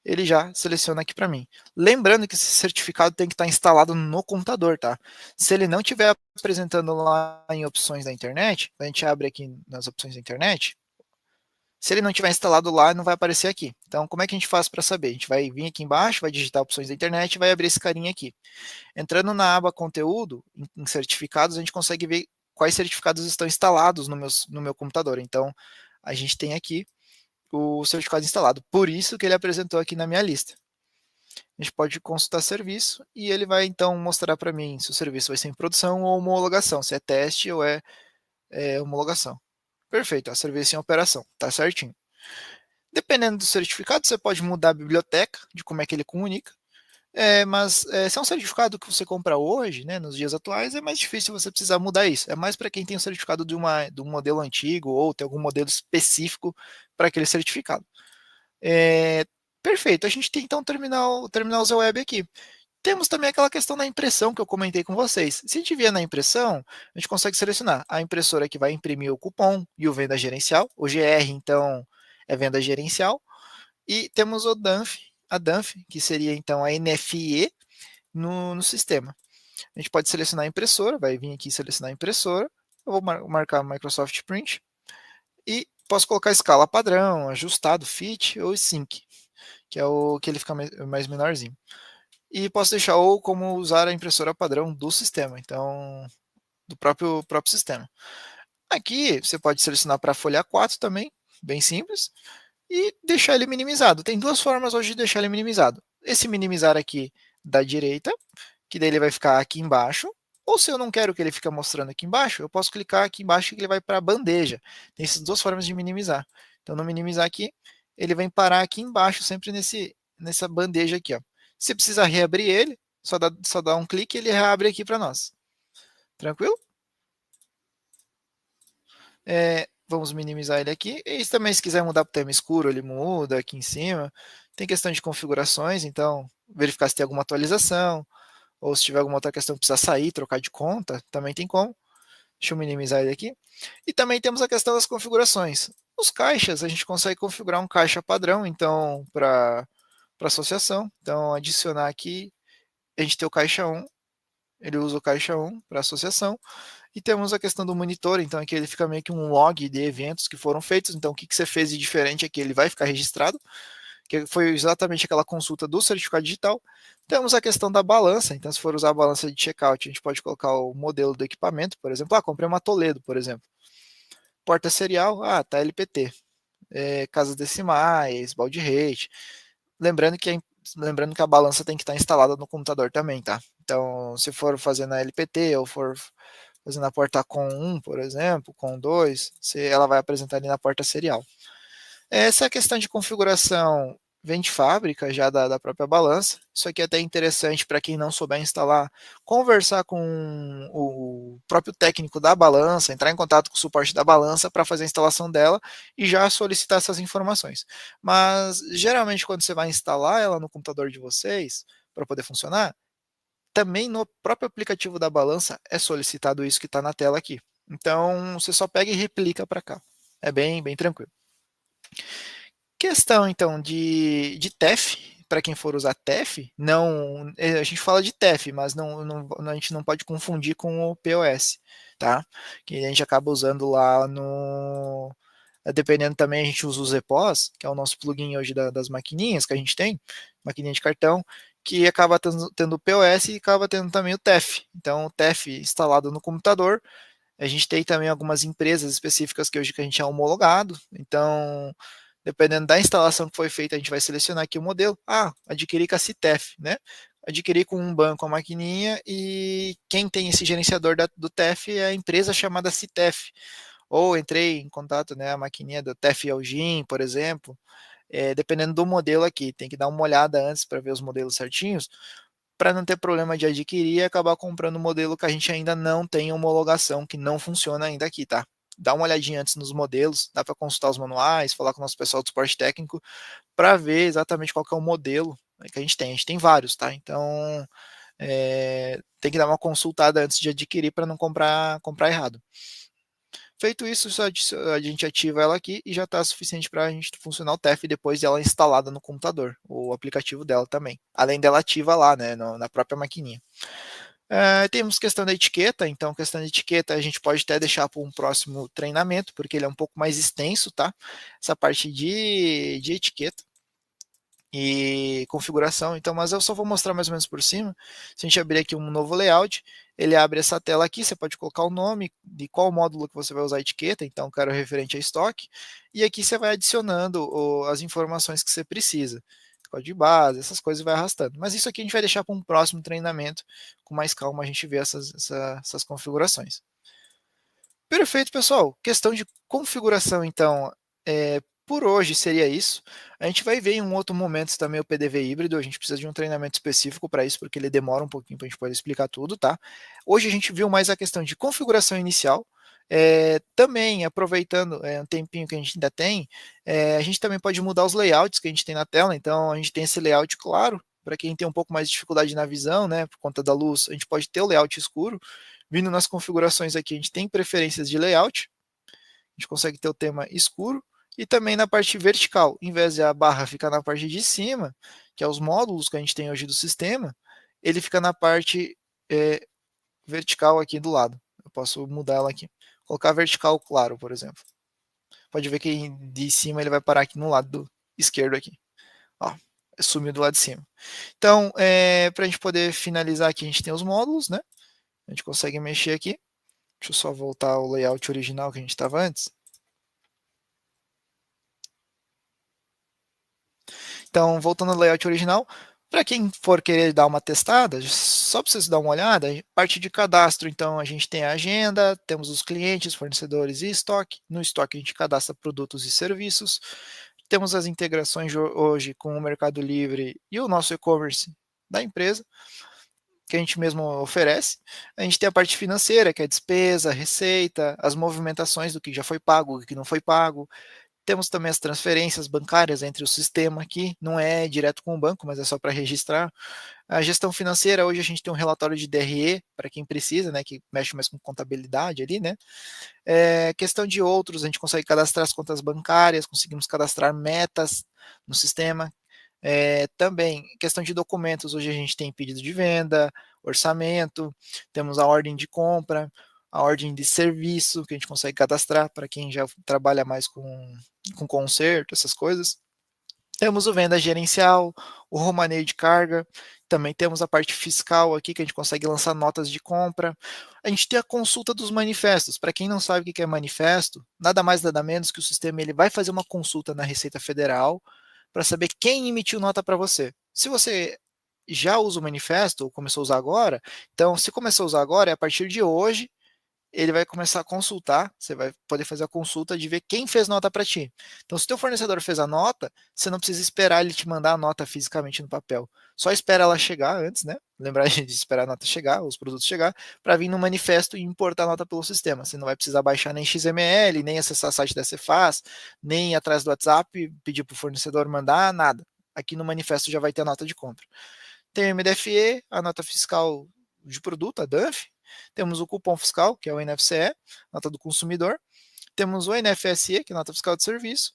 Ele já seleciona aqui para mim. Lembrando que esse certificado tem que estar instalado no computador, tá? Se ele não estiver apresentando lá em opções da internet, a gente abre aqui nas opções da internet. Se ele não tiver instalado lá, não vai aparecer aqui. Então, como é que a gente faz para saber? A gente vai vir aqui embaixo, vai digitar opções da internet e vai abrir esse carinha aqui. Entrando na aba conteúdo, em certificados, a gente consegue ver quais certificados estão instalados no meu computador. Então, a gente tem aqui o certificado instalado. Por isso que ele apresentou aqui na minha lista. A gente pode consultar serviço e ele vai então mostrar para mim se o serviço vai ser em produção ou homologação, se é teste ou é homologação. Perfeito, a serviço em operação, tá certinho. Dependendo do certificado, você pode mudar a biblioteca, de como é que ele comunica, mas se é um certificado que você compra hoje, né, nos dias atuais, é mais difícil você precisar mudar isso. É mais para quem tem o certificado de um modelo antigo ou tem algum modelo específico para aquele certificado. Perfeito, a gente tem então o terminal ZWeb aqui. Temos também aquela questão da impressão que eu comentei com vocês. Se a gente vier na impressão, a gente consegue selecionar a impressora que vai imprimir o cupom e o venda gerencial. O GR, então, é venda gerencial. E temos a DANF, que seria então a NFE no sistema. A gente pode selecionar a impressora, vai vir aqui selecionar a impressora. Eu vou marcar Microsoft Print e posso colocar escala padrão, ajustado, fit ou sync, que é o que ele fica mais menorzinho. E posso deixar ou como usar a impressora padrão do sistema, então do próprio sistema. Aqui você pode selecionar para folha 4 também, bem simples, e deixar ele minimizado. Tem duas formas hoje de deixar ele minimizado. Esse minimizar aqui da direita, que daí ele vai ficar aqui embaixo, ou se eu não quero que ele fique mostrando aqui embaixo, eu posso clicar aqui embaixo que ele vai para a bandeja. Tem essas duas formas de minimizar. Então, no minimizar aqui, ele vem parar aqui embaixo, sempre nessa bandeja aqui. Ó. Se precisar reabrir ele, só dá um clique e ele reabre aqui para nós. Tranquilo? Vamos minimizar ele aqui. E também, se quiser mudar para o tema escuro, ele muda aqui em cima. Tem questão de configurações, então verificar se tem alguma atualização, ou se tiver alguma outra questão que precisa sair, trocar de conta, também tem como. Deixa eu minimizar ele aqui. E também temos a questão das configurações. Os caixas, a gente consegue configurar um caixa padrão, então, para associação. Então, adicionar aqui, a gente tem o caixa 1, ele usa o caixa 1 para associação. E temos a questão do monitor, então aqui ele fica meio que um log de eventos que foram feitos, então o que você fez de diferente aqui, ele vai ficar registrado, que foi exatamente aquela consulta do certificado digital. Temos a questão da balança, então se for usar a balança de checkout, a gente pode colocar o modelo do equipamento, por exemplo, comprei uma Toledo, por exemplo. Porta serial, tá LPT. Casas decimais, balde rate. Lembrando que a balança tem que estar instalada no computador também, tá? Então, se for fazer na LPT ou for fazendo a porta com 1, por exemplo, com 2, ela vai apresentar ali na porta serial. Essa questão de configuração vem de fábrica já da própria balança. Isso aqui é até interessante para quem não souber instalar, conversar com o próprio técnico da balança, entrar em contato com o suporte da balança para fazer a instalação dela e já solicitar essas informações. Mas geralmente quando você vai instalar ela no computador de vocês para poder funcionar, também no próprio aplicativo da balança é solicitado isso que está na tela aqui. Então você só pega e replica para cá. É bem tranquilo. Questão, então, de TEF, para quem for usar TEF, não, a gente fala de TEF, mas a gente não pode confundir com o POS, tá? Que a gente acaba usando lá no... Dependendo também, a gente usa o ZPOS, que é o nosso plugin hoje das maquininhas que a gente tem, maquininha de cartão, que acaba tendo o POS e acaba tendo também o TEF. Então, o TEF instalado no computador, a gente tem também algumas empresas específicas que hoje que a gente é homologado, então dependendo da instalação que foi feita, a gente vai selecionar aqui o modelo. Adquirir com a CITEF, né? adquirir com um banco a maquininha e quem tem esse gerenciador do TEF é a empresa chamada Citef. Ou entrei em contato, né, a maquininha do TEF Elgin, por exemplo, dependendo do modelo aqui, tem que dar uma olhada antes para ver os modelos certinhos, para não ter problema de adquirir e acabar comprando um modelo que a gente ainda não tem homologação, que não funciona ainda aqui, tá? Dá uma olhadinha antes nos modelos, dá para consultar os manuais, falar com o nosso pessoal do suporte técnico, para ver exatamente qual que é o modelo que a gente tem. A gente tem vários, tá? Então, tem que dar uma consultada antes de adquirir para não comprar errado. Feito isso, a gente ativa ela aqui e já está suficiente para a gente funcionar o TEF depois dela instalada no computador, o aplicativo dela também. Além dela ativa lá, né, na própria maquininha. Temos questão da etiqueta, então questão da etiqueta a gente pode até deixar para um próximo treinamento, porque ele é um pouco mais extenso, tá? Essa parte de etiqueta e configuração, então, mas eu só vou mostrar mais ou menos por cima. Se a gente abrir aqui um novo layout, ele abre essa tela aqui, você pode colocar o nome de qual módulo que você vai usar a etiqueta, então quero referente a estoque, e aqui você vai adicionando as informações que você precisa, código de base, essas coisas vai arrastando. Mas isso aqui a gente vai deixar para um próximo treinamento, com mais calma a gente vê essas configurações. Perfeito, pessoal. Questão de configuração, então, por hoje seria isso. A gente vai ver em um outro momento também o PDV híbrido. A gente precisa de um treinamento específico para isso, porque ele demora um pouquinho para a gente poder explicar tudo, tá? Hoje a gente viu mais a questão de configuração inicial. Também, aproveitando um tempinho que a gente ainda tem, a gente também pode mudar os layouts que a gente tem na tela. Então, a gente tem esse layout claro, para quem tem um pouco mais de dificuldade na visão, né, por conta da luz, a gente pode ter o layout escuro. Vindo nas configurações aqui, a gente tem preferências de layout, a gente consegue ter o tema escuro, e também na parte vertical, em vez de a barra ficar na parte de cima, que é os módulos que a gente tem hoje do sistema, ele fica na parte vertical aqui do lado. Eu posso mudar ela aqui. Colocar vertical claro, por exemplo. Pode ver que de cima ele vai parar aqui no lado esquerdo aqui. Ó, sumiu do lado de cima. Então, para a gente poder finalizar aqui, a gente tem os módulos, né? A gente consegue mexer aqui. Deixa eu só voltar ao layout original que a gente estava antes. Então, voltando ao layout original, para quem for querer dar uma testada, só para vocês dar uma olhada, parte de cadastro, então a gente tem a agenda, temos os clientes, fornecedores e estoque. No estoque a gente cadastra produtos e serviços. Temos as integrações hoje com o Mercado Livre e o nosso e-commerce da empresa, que a gente mesmo oferece. A gente tem a parte financeira, que é a despesa, receita, as movimentações do que já foi pago, do que não foi pago. Temos também as transferências bancárias entre o sistema aqui, não é direto com o banco, mas é só para registrar. A gestão financeira, hoje a gente tem um relatório de DRE, para quem precisa, né, que mexe mais com contabilidade ali, né. Questão de outros, a gente consegue cadastrar as contas bancárias, conseguimos cadastrar metas no sistema. Também, questão de documentos, hoje a gente tem pedido de venda, orçamento, temos a ordem de compra, a ordem de serviço, que a gente consegue cadastrar para quem já trabalha mais com conserto, essas coisas. Temos o venda gerencial, o romaneio de carga, também temos a parte fiscal aqui, que a gente consegue lançar notas de compra. A gente tem a consulta dos manifestos. Para quem não sabe o que é manifesto, nada mais nada menos que o sistema ele vai fazer uma consulta na Receita Federal para saber quem emitiu nota para você. Se você já usa o manifesto ou começou a usar agora, então se começou a usar agora, é a partir de hoje ele vai começar a consultar, você vai poder fazer a consulta de ver quem fez nota para ti. Então, se o teu fornecedor fez a nota, você não precisa esperar ele te mandar a nota fisicamente no papel. Só espera ela chegar antes, né? Lembrar de esperar a nota chegar, os produtos chegar, para vir no manifesto e importar a nota pelo sistema. Você não vai precisar baixar nem XML, nem acessar o site da Cefaz, nem ir atrás do WhatsApp, pedir para o fornecedor mandar, nada. Aqui no manifesto já vai ter a nota de compra. Tem o MDFE, a nota fiscal de produto, a DANF. Temos o cupom fiscal, que é o NFCE, nota do consumidor. Temos o NFSE, que é a nota fiscal de serviço.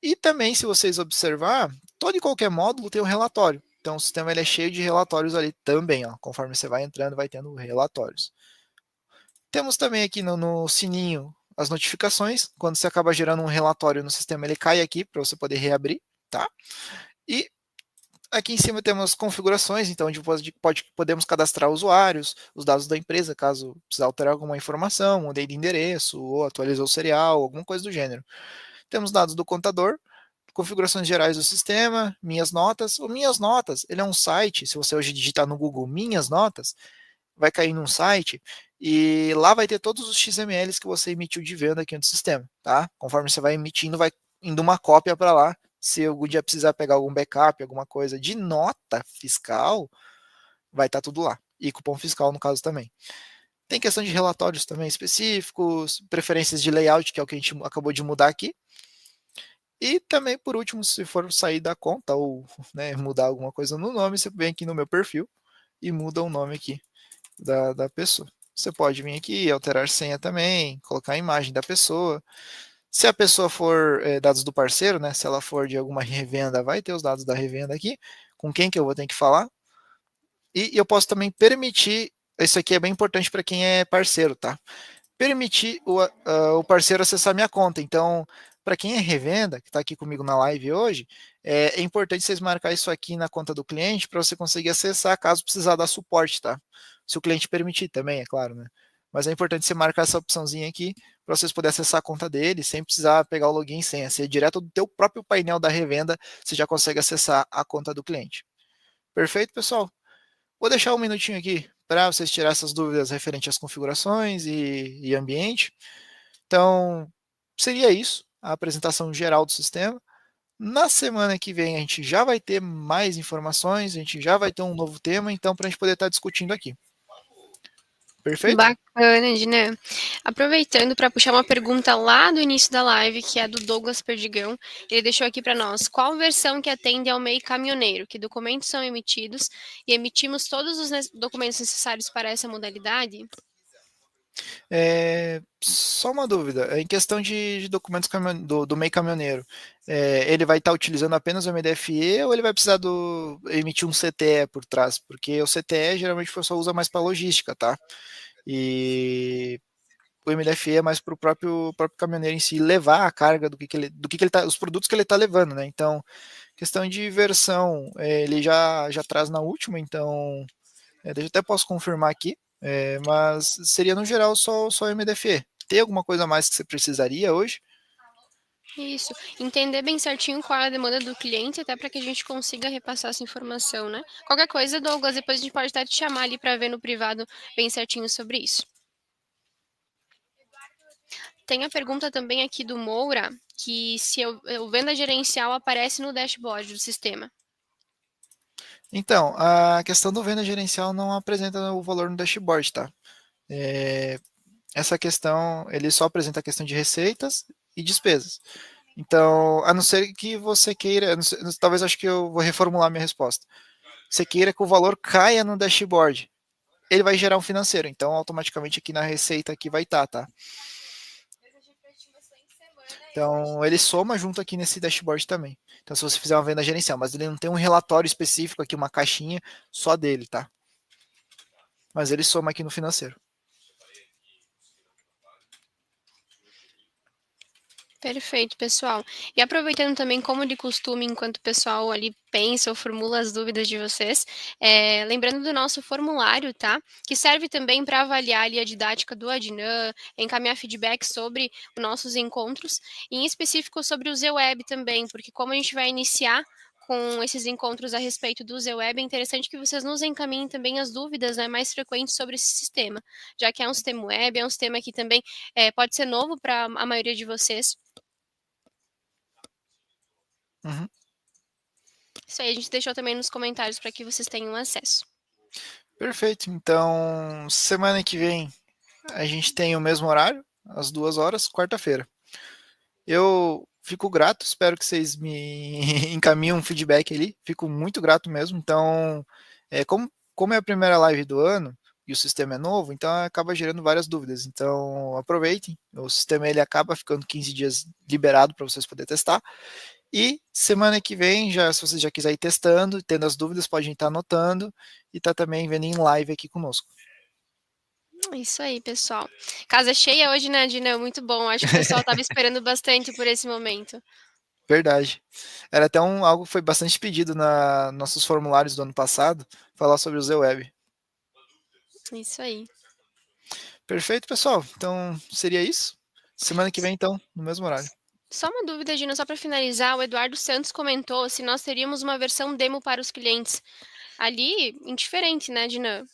E também, se vocês observar, todo e qualquer módulo tem um relatório. Então, o sistema ele é cheio de relatórios ali também. Ó. Conforme você vai entrando, vai tendo relatórios. Temos também aqui no sininho as notificações. Quando você acaba gerando um relatório no sistema, ele cai aqui para você poder reabrir. Tá? E aqui em cima temos configurações, então podemos cadastrar usuários, os dados da empresa, caso precisar alterar alguma informação, mudei de endereço, ou atualizou o serial, alguma coisa do gênero. Temos dados do contador configurações gerais do sistema, minhas notas. O Minhas Notas, ele é um site, se você hoje digitar no Google Minhas Notas, vai cair num site e lá vai ter todos os XMLs que você emitiu de venda aqui no sistema, tá? Conforme você vai emitindo, vai indo uma cópia para lá. Se algum dia precisar pegar algum backup, alguma coisa de nota fiscal, vai estar tudo lá. E cupom fiscal, no caso, também. Tem questão de relatórios também específicos, preferências de layout, que é o que a gente acabou de mudar aqui. E também, por último, se for sair da conta ou né, mudar alguma coisa no nome, você vem aqui no meu perfil e muda o nome aqui da pessoa. Você pode vir aqui, alterar senha também, colocar a imagem da pessoa. Se a pessoa for dados do parceiro, né? Se ela for de alguma revenda, vai ter os dados da revenda aqui, com quem que eu vou ter que falar. E eu posso também permitir, isso aqui é bem importante para quem é parceiro, tá? Permitir o parceiro acessar minha conta. Então, para quem é revenda, que está aqui comigo na live hoje, é importante vocês marcar isso aqui na conta do cliente para você conseguir acessar caso precisar dar suporte, tá? Se o cliente permitir também, é claro, né? Mas é importante você marcar essa opçãozinha aqui para vocês poderem acessar a conta dele sem precisar pegar o login e senha. Se é direto do teu próprio painel da revenda, você já consegue acessar a conta do cliente. Perfeito, pessoal? Vou deixar um minutinho aqui para vocês tirar essas dúvidas referentes às configurações e ambiente. Então, seria isso, a apresentação geral do sistema. Na semana que vem a gente já vai ter mais informações, a gente já vai ter um novo tema, então, para a gente poder estar discutindo aqui. Perfeito? Bacana, Edna. Aproveitando para puxar uma pergunta lá do início da live, que é do Douglas Perdigão, ele deixou aqui para nós: qual versão que atende ao MEI caminhoneiro? Que documentos são emitidos e emitimos todos os documentos necessários para essa modalidade? Só uma dúvida, em questão de documentos do MEI caminhoneiro, ele vai estar utilizando apenas o MDFE ou ele vai precisar emitir um CTE por trás? Porque o CTE geralmente o pessoal usa mais para logística, tá? E o MDFE é mais para o próprio caminhoneiro em si levar a carga do que ele tá, os produtos que ele está levando, né? Então, questão de versão, ele já traz na última, então, eu até posso confirmar aqui, mas seria no geral só MDFE. Tem alguma coisa a mais que você precisaria hoje? Isso, entender bem certinho qual é a demanda do cliente, até para que a gente consiga repassar essa informação, né? Qualquer coisa, Douglas, depois a gente pode até te chamar ali para ver no privado bem certinho sobre isso. Tem a pergunta também aqui do Moura, que se o venda gerencial aparece no dashboard do sistema. Então, a questão do venda gerencial não apresenta o valor no dashboard, tá? Essa questão, ele só apresenta a questão de receitas e despesas. Então, a não ser que você queira, talvez acho que eu vou reformular minha resposta. Você queira que o valor caia no dashboard, ele vai gerar um financeiro. Então, automaticamente aqui na receita aqui vai estar, tá? Então, ele soma junto aqui nesse dashboard também. Então, se você fizer uma venda gerencial, mas ele não tem um relatório específico aqui, uma caixinha só dele, tá? Mas ele soma aqui no financeiro. Perfeito, pessoal. E aproveitando também, como de costume, enquanto o pessoal ali pensa ou formula as dúvidas de vocês, lembrando do nosso formulário, tá? Que serve também para avaliar ali a didática do Adnan, encaminhar feedback sobre os nossos encontros, e em específico sobre o ZWeb também, porque como a gente vai iniciar com esses encontros a respeito do ZWeb, é interessante que vocês nos encaminhem também as dúvidas, né, mais frequentes sobre esse sistema, já que é um sistema web, é um sistema que também pode ser novo para a maioria de vocês. Uhum. Isso aí a gente deixou também nos comentários para que vocês tenham acesso. Perfeito. Então, semana que vem a gente tem o mesmo horário, às 2 horas, quarta-feira. Eu fico grato, espero que vocês me encaminhem um feedback ali. Fico muito grato mesmo. Então, como é a primeira live do ano e o sistema é novo, então acaba gerando várias dúvidas. Então, aproveitem. O sistema ele acaba ficando 15 dias liberado para vocês poderem testar. E semana que vem, se vocês já quiserem ir testando, tendo as dúvidas, podem estar anotando e estar também vendo em live aqui conosco. Isso aí, pessoal. Casa cheia hoje, né, Dina? Muito bom. Acho que o pessoal estava esperando bastante por esse momento. Verdade. Era até algo que foi bastante pedido na nossos formulários do ano passado, falar sobre o ZWeb. Isso aí. Perfeito, pessoal. Então, seria isso. Semana que vem, então, no mesmo horário. Só uma dúvida, Gina, só para finalizar, o Eduardo Santos comentou se nós teríamos uma versão demo para os clientes. Ali, indiferente, né, Gina?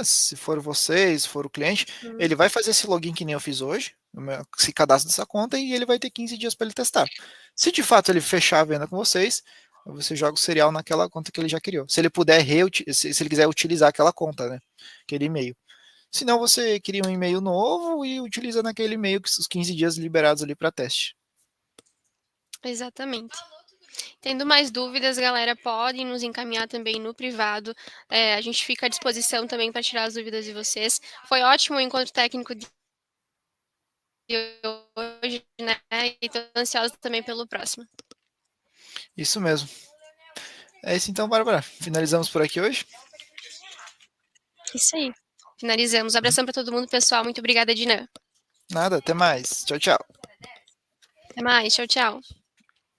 Se for vocês, se for o cliente, Hum. ele vai fazer esse login que nem eu fiz hoje, se cadastra dessa conta e ele vai ter 15 dias para ele testar. Se de fato ele fechar a venda com vocês, você joga o serial naquela conta que ele já criou. Se ele puder se ele quiser utilizar aquela conta, né? Aquele e-mail. Se não, você cria um e-mail novo e utiliza naquele e-mail que os 15 dias liberados ali para teste. Exatamente. Tendo mais dúvidas, galera, podem nos encaminhar também no privado. A gente fica à disposição também para tirar as dúvidas de vocês. Foi ótimo o encontro técnico de hoje, né? E estou ansiosa também pelo próximo. Isso mesmo. É isso então, Bárbara. Finalizamos por aqui hoje. Isso aí. Finalizamos. Abração para todo mundo, pessoal. Muito obrigada, Dina. Nada, até mais. Tchau, tchau. Até mais. Tchau, tchau.